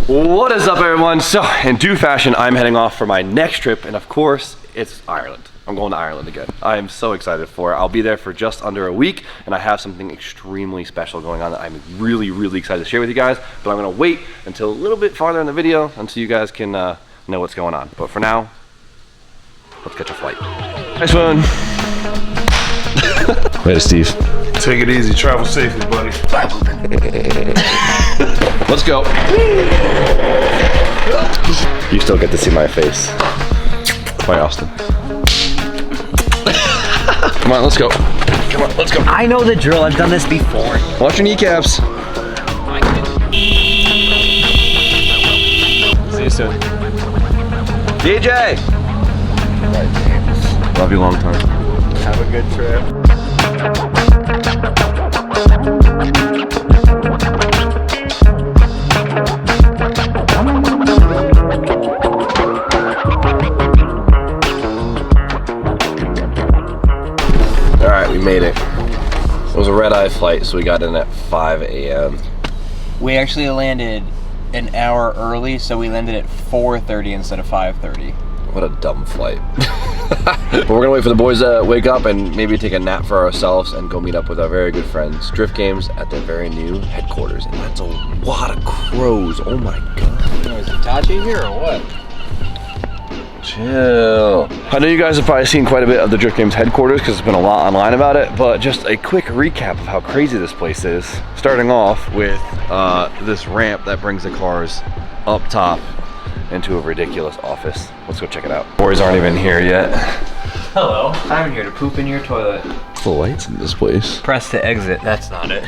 What is up, everyone? So, in due fashion, I'm heading off for my next trip, and of course, it's Ireland. I'm going to Ireland again. I am so excited for it. I'll be there for just under a week, and I have something extremely special going on that I'm really, really excited to share with you guys, but I'm gonna wait until a little bit farther in the video until you guys can know what's going on. But for now, let's catch a flight. Nice one. Later, Steve. Take it easy, travel safely, buddy. Let's go. You still get to see my face. Bye, Austin. Come on, let's go. Come on, let's go. I know the drill. I've done this before. Watch your kneecaps. See you soon. DJ! Love you long time. Have a good trip. Alright, we made it. It was a red-eye flight, so we got in at 5 a.m. We actually landed an hour early, so we landed at 4:30 instead of 5:30. What a dumb flight. But we're gonna wait for the boys to wake up and maybe take a nap for ourselves and go meet up with our very good friends, Drift Games, at their very new headquarters. And that's a lot of crows. Oh my god. Is Itachi here or what? Chill. I know you guys have probably seen quite a bit of the Drift Games headquarters because there's been a lot online about it, but just a quick recap of how crazy this place is. Starting off with this ramp that brings the cars up top into a ridiculous office. Let's go check it out. Boys aren't even here yet. Hello. I'm here to poop in your toilet. The lights in this place. Press to exit. That's not it.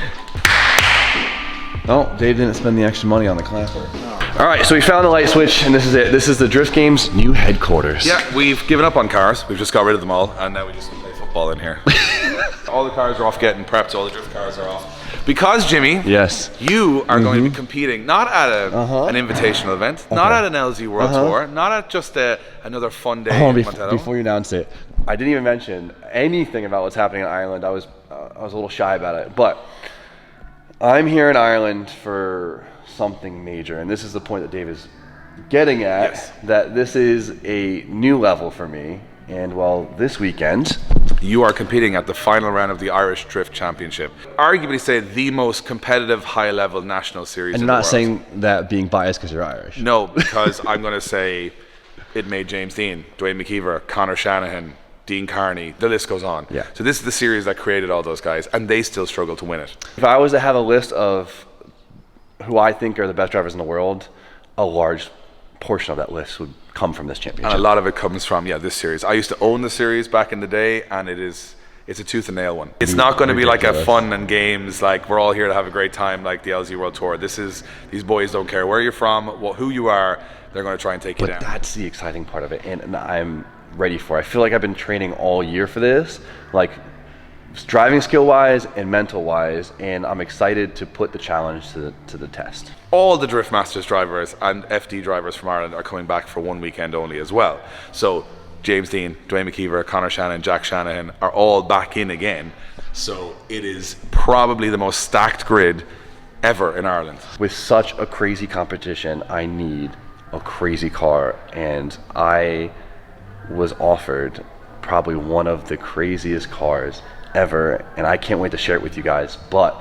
Oh, Dave didn't spend the extra money on the clapper. All right, so we found the light switch, and this is it. This is the Drift Games new headquarters. Yeah, we've given up on cars. We've just got rid of them all, and now we just play football in here. All the cars are off getting prepped, so all the drift cars are off. Because, Jimmy, yes, you are going to be competing not at an invitational event, not at an LZ World Tour, not at just another fun day in Montana. Before you announce it, I didn't even mention anything about what's happening in Ireland. I was a little shy about it, but I'm here in Ireland for something major, and this is the point that Dave is getting at, Yes. that this is a new level for me. And well, this weekend, You are competing at the final round of the Irish Drift Championship. Arguably say the most competitive high-level national series and in I'm the not world. saying that being biased because you're Irish. No, because I'm going to say it made James Dean, Dwayne McKeever, Conor Shanahan, Dean Carney, the list goes on. Yeah. So this is the series that created all those guys, and they still struggle to win it. If I was to have a list of who I think are the best drivers in the world, a large portion of that list would come from this championship. And a lot of it comes from, this series. I used to own the series back in the day, and it's a tooth and nail one. It's not going to be like a fun and games, like we're all here to have a great time like the LZ World Tour. These boys don't care where you're from, who you are, they're going to try and take you But down. that's the exciting part of it, and I'm ready for it. I feel like I've been training all year for this, like driving skill wise and mental wise, and I'm excited to put the challenge to the test. All the Drift Masters drivers and FD drivers from Ireland are coming back for one weekend only as well. So James Dean, Dwayne McKeever, Conor Shanahan, Jack Shanahan are all back in again. So it is probably the most stacked grid ever in Ireland. With such a crazy competition, I need a crazy car, and I was offered probably one of the craziest cars ever, and I can't wait to share it with you guys. But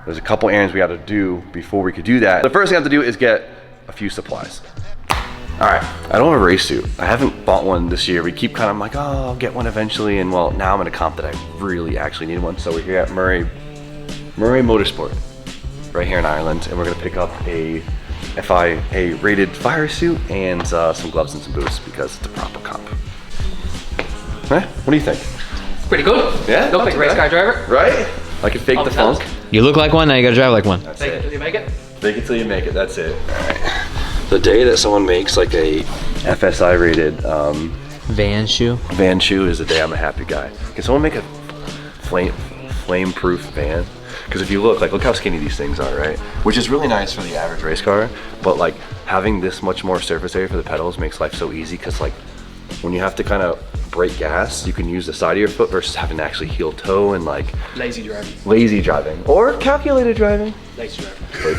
there's a couple errands we got to do before we could do that. The first thing I have to do is get a few supplies. All right, I don't have a race suit. I haven't bought one this year. We keep I'm like, oh, I'll get one eventually, and well, now I'm in a comp that I really actually need one. So we're here at Murray Motorsport, right here in Ireland, and we're gonna pick up a FIA rated fire suit and some gloves and some boots because it's a proper comp. What do you think? Pretty good. Yeah, Look like a race car driver. Right? I can fake the funk. You look like one, now you gotta drive like one. That's Take it till it. you make it. Fake it till you make it. That's it. All right. The day that someone makes like a FSI rated Van shoe. van shoe is the day I'm a happy guy. Can someone make a flame-proof van? Because if you look how skinny these things are, right? Which is really nice for the average race car, but like having this much more surface area for the pedals makes life so easy, because like when you have to kind of brake gas, you can use the side of your foot versus having to actually heel toe and like Lazy driving. or calculated driving. Lazy driving.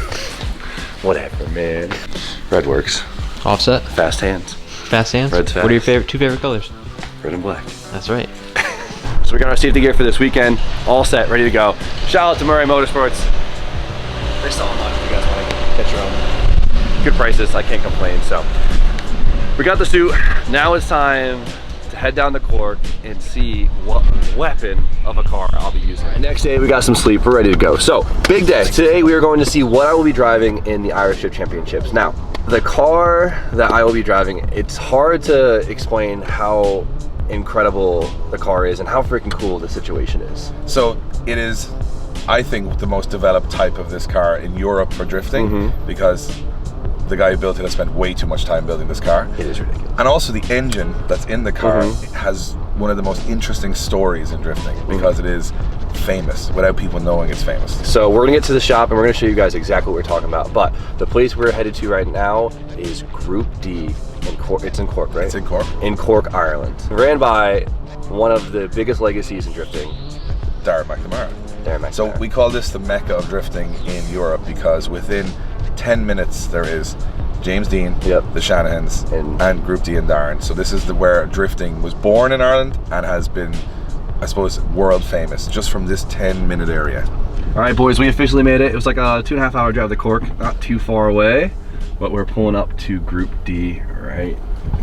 Whatever, man. Red works. Offset. Fast hands. Fast hands. Red's What are your fast. two favorite colors? Red and black. That's right. So we got our safety gear for this weekend, all set, ready to go. Shout out to Murray Motorsports. They sell them on if you guys want to catch your own. Good prices, I can't complain. So we got the suit. Now it's time to head down to Cork and see what weapon of a car I'll be using. Next day we got some sleep, we're ready to go. So big day. Today we are going to see what I will be driving in the Irish Drift Championships. Now, the car that I will be driving, it's hard to explain how incredible the car is and how freaking cool the situation is. So it is, I think, the most developed type of this car in Europe for drifting, because the guy who built it has spent way too much time building this car. It is ridiculous. And also the engine that's in the car has one of the most interesting stories in drifting, because it is famous without people knowing it's famous. So we're gonna get to the shop and we're gonna show you guys exactly what we're talking about. But the place we're headed to right now is Group D in Cork. It's in Cork, right? It's in Cork. In Cork, Ireland. Ran by one of the biggest legacies in drifting, Darren McNamara. Darren McNamara. So we call this the mecca of drifting in Europe, because within 10 minutes there is James Dean, the Shanahans, and Group D and Darren. So this is where drifting was born in Ireland and has been, I suppose, world famous just from this 10-minute area. All right, boys, we officially made it. It was like a 2.5 hour drive to Cork, not too far away, but we're pulling up to Group D, right?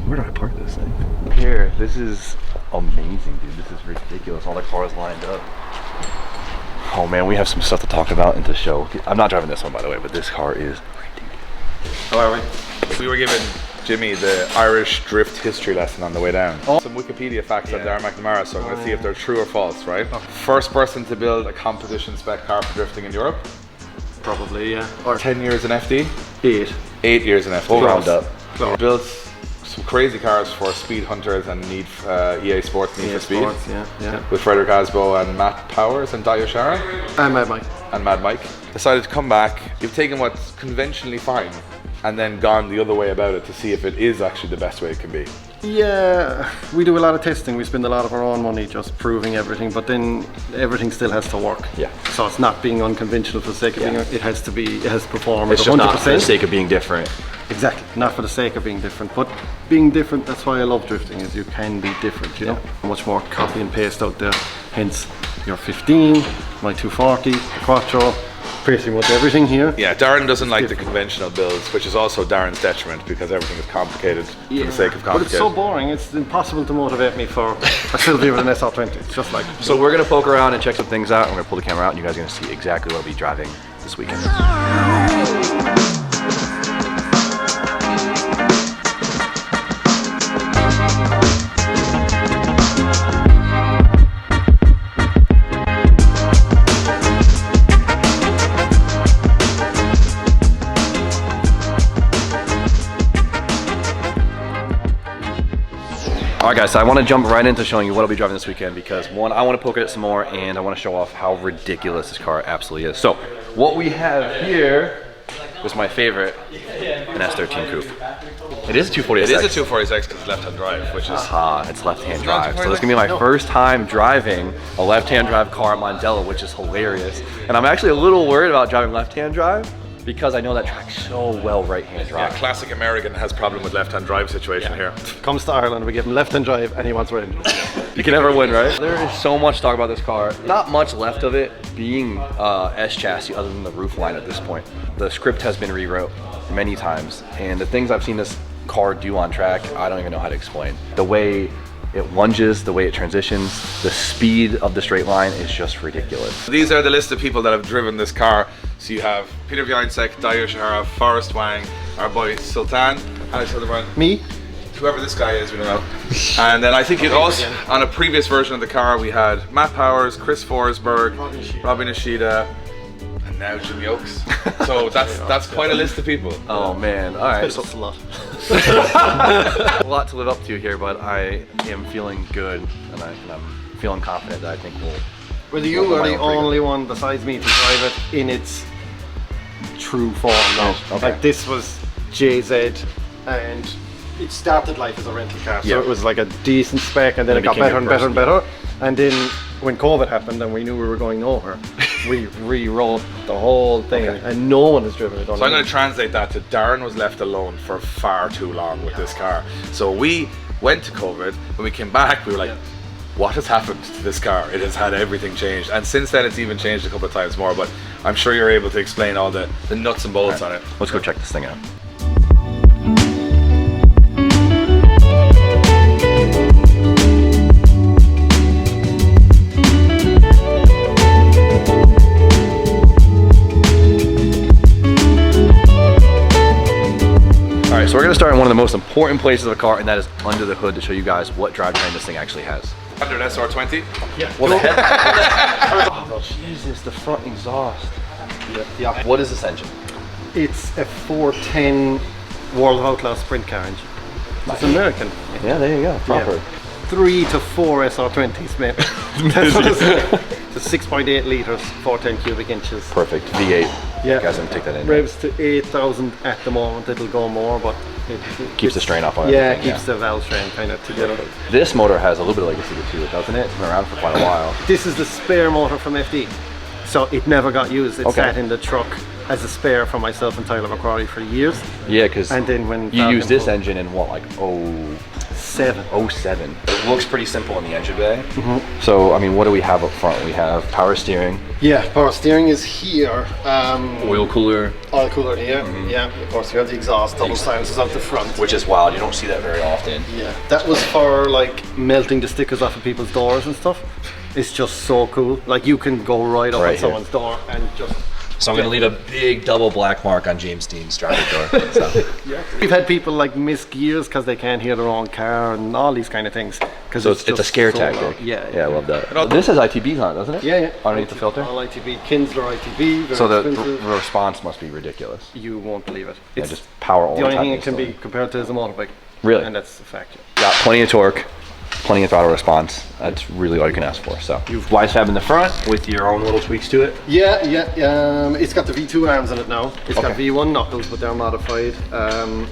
Where do I park this thing? Here, this is amazing, dude. This is ridiculous. All the cars lined up. Oh man, we have some stuff to talk about and to show. I'm not driving this one, by the way, but this car is ridiculous. How are we? We were giving Jimmy the Irish drift history lesson on the way down. Some Wikipedia facts on Darren McNamara, so I'm going to see if they're true or false, right? First person to build a competition spec car for drifting in Europe. Probably, yeah. Or 10 years in FD. 8. 8 years in FD. We'll round up. Built some crazy cars for speed hunters and EA Sports Need for Speed. Sports, yeah. With Frederick Asbo and Matt Powers and Dio Shara. I'm Mad Mike. And Mad Mike. Decided to come back. You've taken what's conventionally fine and then gone the other way about it to see if it is actually the best way it can be. Yeah, we do a lot of testing. We spend a lot of our own money just proving everything, but then everything still has to work. Yeah. So it's not being unconventional for the sake of being. It has to perform. It's at just 100%. not for the sake of being different. Exactly, not for the sake of being different, but being different. That's why I love drifting. Is you can be different. You know, much more copy and paste out there. Hence, your 15, my 240, the Quattro. Pretty much everything here. Yeah, Darren doesn't like the conventional builds, which is also Darren's detriment because everything is complicated for the sake of complicated. But it's so boring, it's impossible to motivate me for a Sylvia with an SR20. It's just like... So we're gonna poke around and check some things out. I'm gonna pull the camera out and you guys are gonna see exactly what I'll be driving this weekend. Alright guys, so I want to jump right into showing you what I'll be driving this weekend because one, I want to poke at it some more and I want to show off how ridiculous this car absolutely is. So, what we have here was my favorite, an S13 Coupe. It is a 240SX. It is a 240SX because it's left-hand drive, which is... It's left-hand drive. So this is going to be my first time driving a left-hand drive car at Mondelo, which is hilarious. And I'm actually a little worried about driving left-hand drive because I know that track so well right-hand drive. Yeah, classic American has problem with left-hand drive situation here. Comes to Ireland, we give him left-hand drive and he wants right. You can never win, right? There is so much to talk about this car. Not much left of it being S chassis other than the roof line at this point. The script has been rewrote many times and the things I've seen this car do on track, I don't even know how to explain. The way it lunges, the way it transitions, the speed of the straight line is just ridiculous. These are the list of people that have driven this car. So you have Peter Viansek, Dio Shahara, Forrest Wang, our boy Sultan, Alex Hildebrand. Me? Whoever this guy is, we don't know. And then I think it also, on a previous version of the car, we had Matt Powers, Chris Forsberg, Robbie Nishida, and now Jimmy Oakes. So that's quite a list of people. Oh man, alright. So, a lot. A lot to live up to here, but I am feeling good and I'm feeling confident that I think we'll... Well, you are the only one besides me to drive it in its true form now. Okay. Like this was JZ and it started life as a rental car. So it was like a decent spec and then it got became better and better and better. And then when COVID happened and we knew we were going nowhere, we rewrote the whole thing, and no one has driven it. So I'm going to translate that to Darren was left alone for far too long with this car. So we went to COVID. When we came back, we were like, what has happened to this car? It has had everything changed. And since then, it's even changed a couple of times more. But I'm sure you're able to explain all the nuts and bolts on it. Let's go check this thing out. Alright, so we're going to start in one of the most important places of the car, and that is under the hood, to show you guys what drivetrain this thing actually has. Under an SR20? Yeah. What the heck? Oh, Jesus, the front exhaust. Yeah. What is this engine? It's a 410 World Outlaw sprint car engine. It's American. Yeah, there you go. Proper. Yeah. 3 to 4 SR20s, mate. That's what it's a 6.8 litres, 410 cubic inches. Perfect. V8. Yeah. You guys didn't take that in. Revs to 8,000 at the moment. It'll go more, but it Keeps the strain off on Yeah, everything, keeps the valve strain kind of together. This motor has a little bit of legacy to it, doesn't it? It's been around for quite a while. This is the spare motor from FD, so it never got used. It sat in the truck as a spare for myself and Tyler McCrory for years. Yeah, because And then when you use this pulled- engine in what, like 7. 07. It looks pretty simple in the engine bay. So, I mean, what do we have up front? We have power steering, Yeah, power steering is here. oil cooler, Oil cooler here. Yeah, of course you have the exhaust, double silencers out the front. which is wild. You don't see that very often. Yeah, that was for like melting the stickers off of people's doors and stuff. It's just so cool. Like you can go right up Right on here. someone's door and just. So I'm going to leave a big double black mark on James Dean's driver's door. So. We've had people like miss gears because they can't hear their own car and all these kind of things. Cause So it's a just scare so tactic. loud. Yeah, I love that. This has ITBs on it, doesn't it? Yeah, yeah. Underneath the filter. All ITB, Kinsler ITB. Very So the expensive. response must be ridiculous. You won't believe it. Yeah, It's just power all the the only time thing it can instantly. be compared to is a motorbike. Really? And that's a fact. Got plenty of torque, plenty of throttle response. That's really all you can ask for. So you've Wisefab in the front with your own little tweaks to it. Yeah. It's got the V2 arms in it now. It's got Okay. V1 knuckles, but they're modified.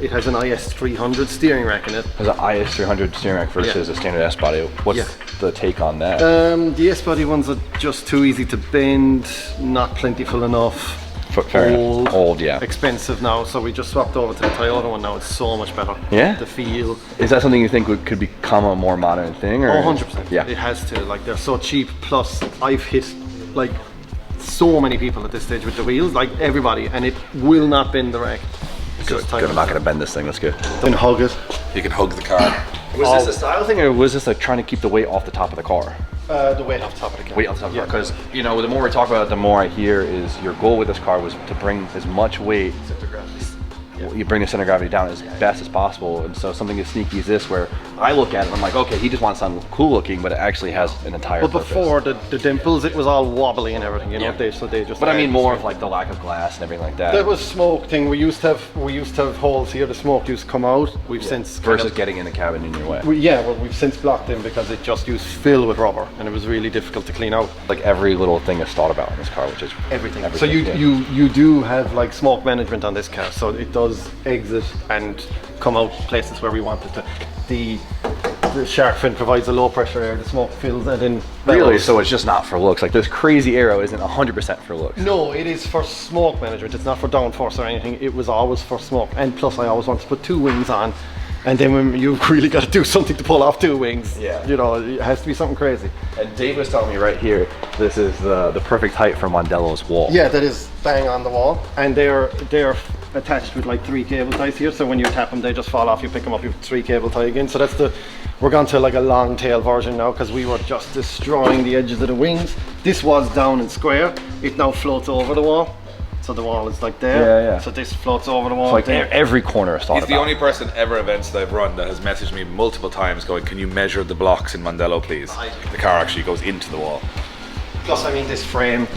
It has an IS300 steering rack in it. There's an IS300 steering rack versus a standard S body. What's Yeah. the take on that? The S body ones are just too easy to bend, not plentiful enough. Fair enough. Old, yeah. Expensive now, so we just swapped over to the Toyota one now. It's so much better. Yeah? The feel. Is that something you think could become a more modern thing? Or? Oh, 100%. Yeah. It has to. Like, they're so cheap. Plus, I've hit, like, so many people at this stage with the wheels, like everybody, and it will not bend the rack. Good. I'm not going to bend this thing. That's good. Then hug it. You can hug the car. Was this a style thing, or was this like trying to keep the weight off the top of the car? The weight off top of the car. Weight on top of the car. Because, you know, the more we talk about it, the more I hear is your goal with this car was to bring as much weight, you bring the center of gravity down as best as possible. And so something as sneaky as this, where I look at it, I'm like, okay, he just wants something cool looking, but it actually has an entire But purpose. before the dimples, it was all wobbly and everything, you know. Yeah. So they just. But I mean added more strength. of like the lack of glass and everything like that. That was smoke thing. We used to have holes here. The smoke used to come out. We've since kind versus of- getting in the cabin in your way. we've since blocked them because it just used fill with rubber and it was really difficult to clean out. Like every little thing is thought about in this car, which is Everything. everything So yeah. you do have like smoke management on this car, so it does exit and come out places where we want it to. The shark fin provides a low pressure air. The smoke fills and then Really? bellows. So it's just not for looks. Like this crazy arrow isn't 100% for looks. No, it is for smoke management. It's not for downforce or anything. It was always for smoke. And plus, I always want to put 2 wings on. And then when you've really got to do something to pull off 2 wings, Yeah. you know, it has to be something crazy. And Dave was telling me right here, this is the perfect height for Mondello's wall. Yeah, that is bang on the wall. And they're attached with like 3 cable ties here. So when you tap them, they just fall off. You pick them up, you have 3 cable tie again. So we're gone to like a long tail version now because we were just destroying the edges of the wings. This was down and square. It now floats over the wall. So the wall is like there. Yeah, yeah. So this floats over the wall. It's like there. every corner is thought He's about. the only person ever events that I've run that has messaged me multiple times going, can you measure the blocks in Mondello, please? The car actually goes into the wall. Plus, I mean, this frame,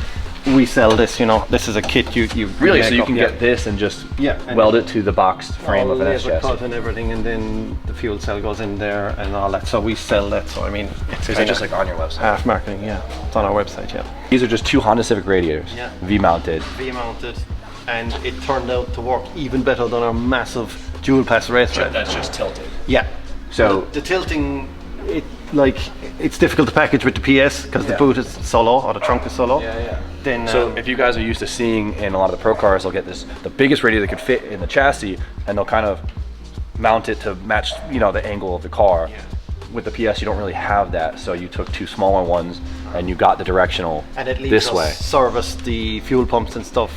we sell this, you know, this is a kit you Really? make So you up, can yeah. get this and just and weld it to the boxed frame all of an S laser chassis. cut and everything, and then the fuel cell goes in there and all that. So we sell that. So I mean, it's Is it just like on your website? half marketing? Yeah, it's on our website. Yeah, These are just 2 Honda Civic radiators, Yeah. V-mounted. V-mounted, and it turned out to work even better than our massive dual pass race red. That's just tilted. Yeah. So- the tilting, like it's difficult to package with the PS because the boot is so low or the trunk is so low. Then So if you guys are used to seeing in a lot of the pro cars, they'll get the biggest radio that could fit in the chassis, and they'll kind of mount it to match, the angle of the car. With the PS, you don't really have that, so you took 2 smaller ones and you got the directional and it leaves this us way. service the fuel pumps and stuff.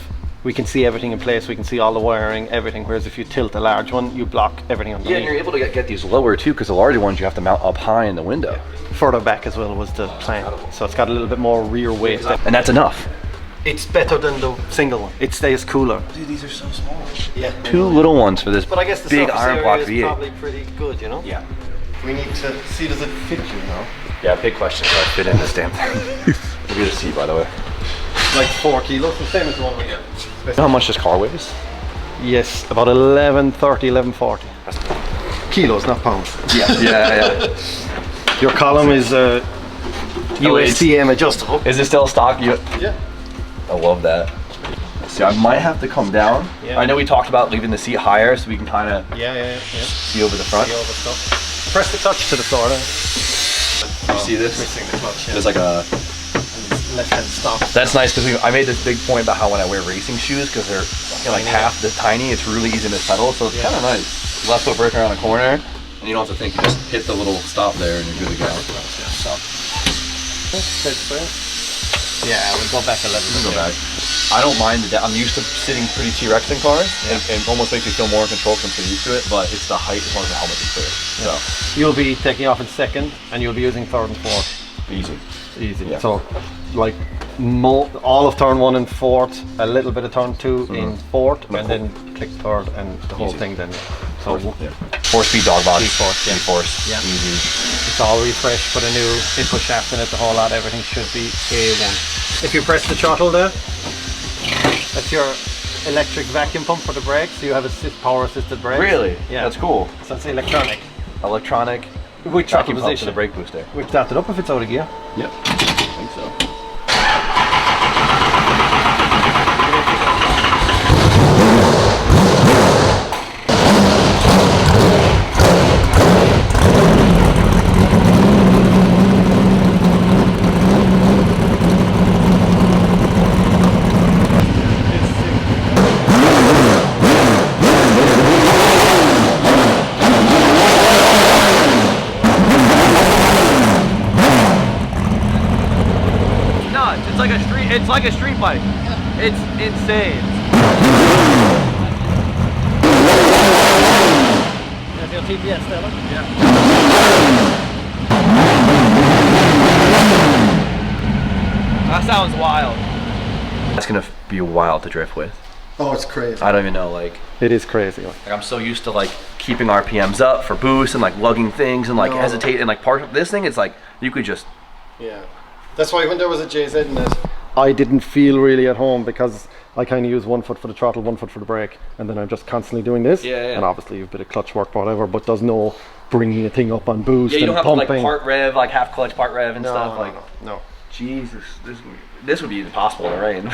We can see everything in place. We can see all the wiring, everything. Whereas if you tilt a large one, you block everything underneath. Yeah, and you're able to get these lower too, because the larger ones you have to mount up high in the window. Further back as well was the plan, so it's got a little bit more rear weight. And that's enough. It's better than the single one. It stays cooler. Dude, these are so small. Yeah. 2 little ones for this But I guess the big surface iron area block is V8. probably pretty good, Yeah. We need to see, does it fit you now? Yeah, big question. Do I fit in this damn thing? Look at the seat, by the way. Like 4 kilos, the same as the one we get. You know how much this car weighs? Yes, about 1130, 1140. Kilos, not pounds. Yeah. Your column is USTM adjustable. Is it still stock? Yeah. I love that. See, I might have to come down. Yeah. I know we talked about leaving the seat higher so we can kind of Yeah. see over the front. See all the stuff. Press the touch to the sort of. You see this? Missing the clutch, There's like a... left-hand stop. That's nice because I made this big point about how when I wear racing shoes, because they're like half this tiny, it's really easy to pedal, so it's kind of nice. Left foot brake around a corner, and you don't have to think, you just hit the little stop there and you're good to go. Yeah, we'll go back a little bit. Go back. I don't mind that. I'm used to sitting pretty T-Rex in cars, and it almost makes me feel more in control because I'm so used to it, but it's the height as long as the helmet is clear. So, You'll be taking off in second, and you'll be using third and fourth. easy. Easy. Yeah. So, like, all of turn 1 in fourth, a little bit of turn 2 in fourth, and then click third, and the whole thing then. So, 4-speed dog box. G-force, yeah. G-force. Yeah. Easy. it's all refreshed, put a new input shaft in it, the whole lot, everything should be A1. If you press the throttle there, that's your electric vacuum pump for the brakes, so you have power assisted brakes. Really? Yeah. That's cool. So it's electronic. Electronic. Which throttle Vacuum pump to position? the brake booster. We've started it up if it's out of gear. Yep. I think so. It's like a street bike. It's insane. That's your TPS, Stella? Yeah. That sounds wild. That's gonna be wild to drift with. Oh, it's crazy. I don't even know, like It is crazy. I'm so used to like keeping RPMs up for boost and like lugging things and like hesitate and like this thing, it's like you could just Yeah. That's why when there was a JZ in it, I didn't feel really at home because I kind of use 1 foot for the throttle, 1 foot for the brake, and then I'm just constantly doing this. Yeah. And obviously you've a bit of clutch work, whatever, but there's no bringing a thing up on boost Yeah, you and don't have pumping. to like part rev, like half clutch, part rev and stuff. Like no. Jesus, this would be impossible in the rain.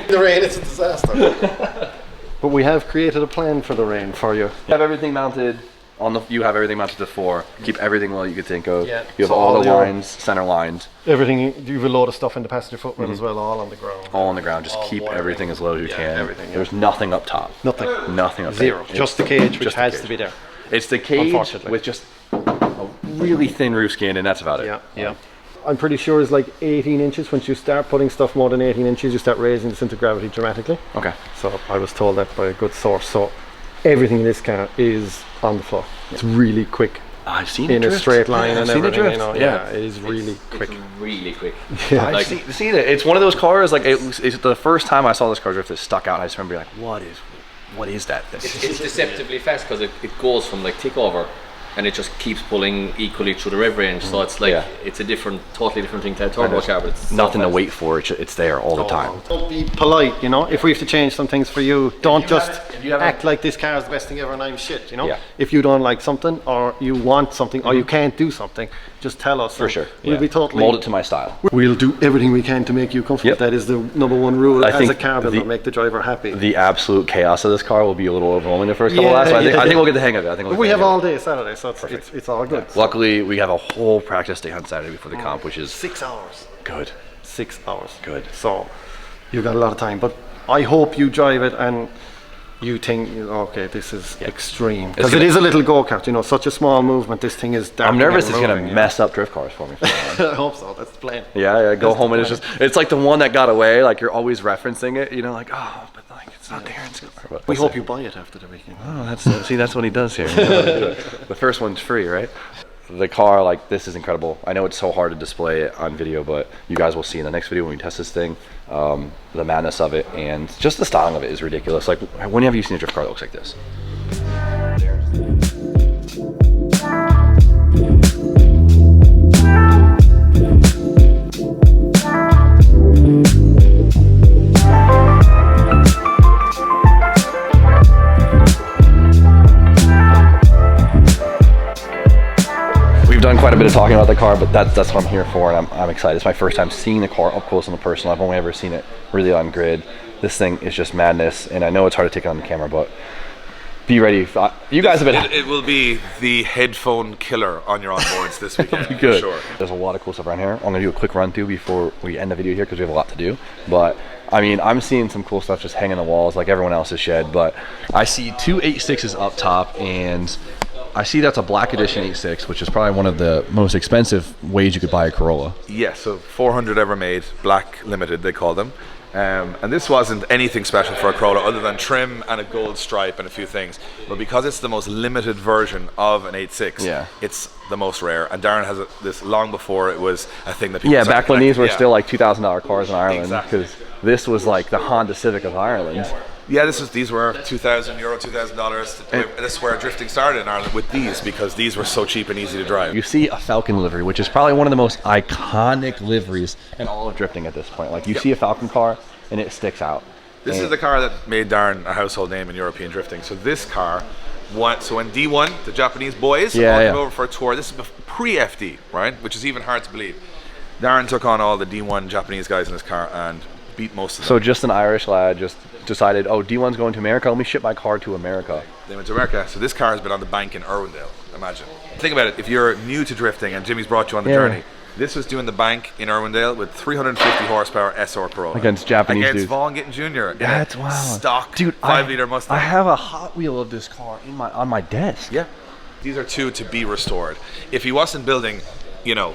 The rain is a disaster. But we have created a plan for the rain for you. You have everything mounted on the. You have everything mounted to 4. Keep everything well you could think of. Yeah. You have So all the your- lines center lined, Everything, you have a load of stuff in the passenger footwell as well, all on the ground. all on the ground. Just All keep wiring. everything as low as you Yeah, can. everything, yeah. There's nothing up top. Nothing. Nothing up Zero. there. Just the cage, which just the has cage. to be there. It's the cage Unfortunately. with just a really thin roof skin, and that's about it. Yeah. I'm pretty sure it's like 18 inches. Once you start putting stuff more than 18 inches, you start raising the center of gravity dramatically. Okay. So I was told that by a good source. So everything in this car is on the floor. It's really quick I've seen it in a drift. straight line Yeah, and I've seen it everything. drift. You know, Yeah. it is really quick. Really quick. Yeah. I've seen it. It's one of those cars. Like it's the first time I saw this car drift that stuck out. I just remember being like, what is that thing? It's deceptively fast because it goes from like tick over and it just keeps pulling equally through the rev range. So it's like, it's a totally different thing to a turbo car, but it's Nothing so to fast. wait for. It's there all the time. Don't be polite, you know. If we have to change some things for you, don't just if you haven't- act like this car is the best thing ever and I'm shit, you know. Yeah. If you don't like something or you want something or you can't do something, just tell us. For sure. We'll Yeah. be totally mold it to my style. We'll do everything we can to make you comfortable. Yep. That is the #1 rule I as think a car builder. the- Make the driver happy. The absolute chaos of this car will be a little overwhelming the first couple Yeah, laps. So I think yeah. we'll get the hang of it. I think we'll But we get have the hang all of it. day Saturday, so it's all good. Luckily, we have a whole practice day on Saturday before the comp, which is 6 hours. good. 6 hours. Good. So you've got a lot of time. But I hope you drive it and you think, okay, this is extreme. Because it is a little go-kart, you know, such a small movement. This thing is dark. I'm nervous it's going to mess up drift cars for me. I hope so. That's the plan. Yeah, go That's home the and it's like the one that got away. Like you're always referencing it, you know, like, oh, but like it's not Darren's car. But We hope you buy it after the weekend. Oh, that's what he does here. The first one's free, right? The car, like, this is incredible. I know it's so hard to display it on video, but you guys will see in the next video when we test this thing, the madness of it, and just the styling of it is ridiculous. Like, when have you seen a drift car that looks like this? We've done quite a bit of talking about the car, but that's what I'm here for, and I'm excited. It's my first time seeing the car up close and personal. I've only ever seen it really on grid. This thing is just madness, and I know it's hard to take on the camera, but be ready. You guys have been... It will be the headphone killer on your onboards this weekend. Be good. For sure. There's a lot of cool stuff around here. I'm gonna do a quick run through before we end the video here because we have a lot to do. But I mean, I'm seeing some cool stuff just hanging on the walls like everyone else's shed. But I see two 8.6s up top, and I see that's a black edition 8.6, which is probably one of the most expensive ways you could buy a Corolla. Yeah, so 400 ever made, black limited they call them. And this wasn't anything special for a Corolla other than trim and a gold stripe and a few things. But because it's the most limited version of an 8.6, Yeah. it's the most rare. And Darren has this long before it was a thing that people Yeah, started back when these were collecting. still like $2,000 cars in Ireland, Exactly. because this was like the Honda Civic of Ireland. Yeah, these were €2,000, $2,000. This is where drifting started in Ireland with these because these were so cheap and easy to drive. You see a Falcon livery, which is probably one of the most iconic liveries in all of drifting at this point. Like you see a Falcon car and it sticks out. This is the car that made Darren a household name in European drifting. So this car, so when D1, the Japanese boys, all came over for a tour. This is pre-FD, right? Which is even hard to believe. Darren took on all the D1 Japanese guys in this car and beat most of them. So just an Irish lad just decided, oh, D1's going to America, let me ship my car to America. They went to America. So this car has been on the bank in Irwindale, imagine. Think about it, if you're new to drifting and Jimmy's brought you on the journey, this was doing the bank in Irwindale with 350 horsepower SR Corolla. Against Japanese Against dudes. Vaughan Gittin Jr. That's wild. Stock Dude, 5-liter Mustang. I have a Hot Wheel of this car on my desk. Yeah. These are two to be restored. If he wasn't building, you know,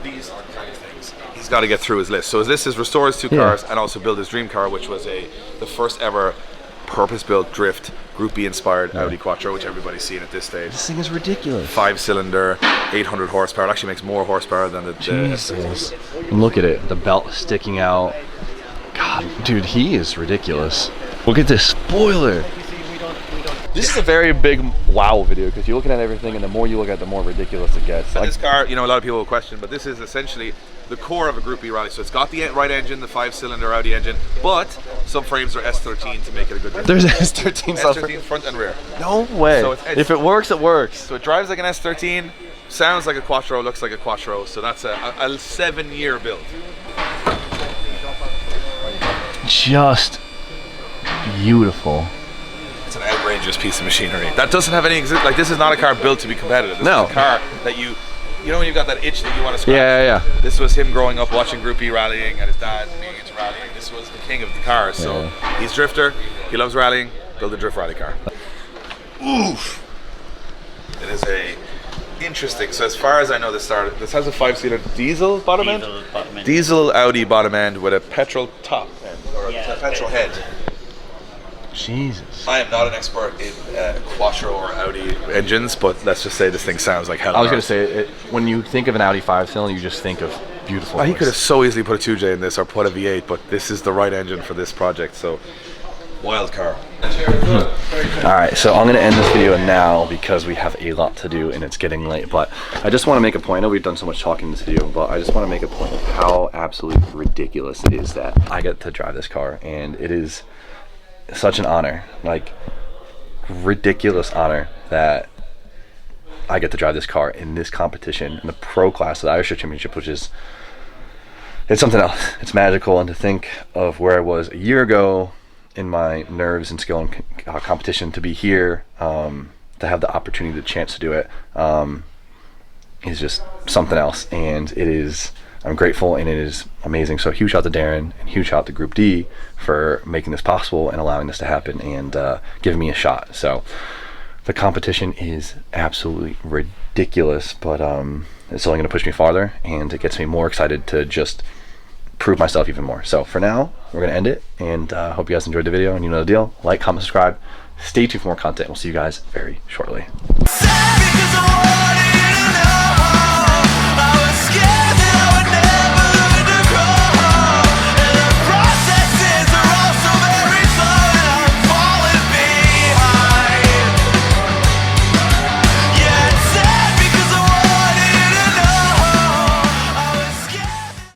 these are the kind of things, he's got to get through his list. So his list is restore his two cars and also build his dream car, which was the first ever purpose-built drift Group B inspired Audi Quattro, which everybody's seen at this stage. This thing is ridiculous. 5-cylinder, 800 horsepower. It actually makes more horsepower than the Jesus. And look at it, the belt sticking out. God, dude, he is ridiculous. Look at this spoiler. This is a very big wow video because you're looking at everything, and the more you look at it, the more ridiculous it gets. And this car, you know, a lot of people will question, but this is essentially the core of a Group B rally. So it's got the right engine, the 5-cylinder Audi engine, but subframes are S13 to make it a good drift. There's S13 S13 front and rear. No way. So it's if it works, it works. So it drives like an S13, sounds like a Quattro, looks like a Quattro. So that's a 7-year build. Just beautiful. It's an outrageous piece of machinery. That doesn't have any like this is not a car built to be competitive. This No. is a car that you know when you've got that itch that you want to scratch. Yeah. This was him growing up watching Group B rallying and his dad being into rallying. This was the king of the cars. So he's a drifter, he loves rallying, build a drift rally car. Oof. It is interesting. So as far as I know, this has a 5-cylinder diesel bottom end? Diesel Audi bottom end with a petrol top end, or a petrol head. Jesus. I am not an expert in Quattro or Audi engines, but let's just say this thing sounds like hell. I was going to say, when you think of an Audi 5-cylinder, you just think of beautiful. He could have so easily put a 2J in this or put a V8, but this is the right engine for this project, so wild car. Alright, so I'm going to end this video now because we have a lot to do and it's getting late, but I just want to make a point. I know we've done so much talking in this video, but I just want to make a point of how absolutely ridiculous it is that I get to drive this car, and it is such an honor, like ridiculous honor, that I get to drive this car in this competition in the pro class of the Irish Championship, which is, it's something else. It's magical. And to think of where I was a year ago in my nerves and skill and competition, to be here, to have the opportunity, the chance to do it, is just something else. And it is, I'm grateful, and it is amazing. So huge shout out to Darren, and huge shout out to Group D for making this possible and allowing this to happen, and giving me a shot. So the competition is absolutely ridiculous, but it's only going to push me farther, and it gets me more excited to just prove myself even more. So for now, we're going to end it, and hope you guys enjoyed the video, and you know the deal. Like, comment, subscribe. Stay tuned for more content. We'll see you guys very shortly.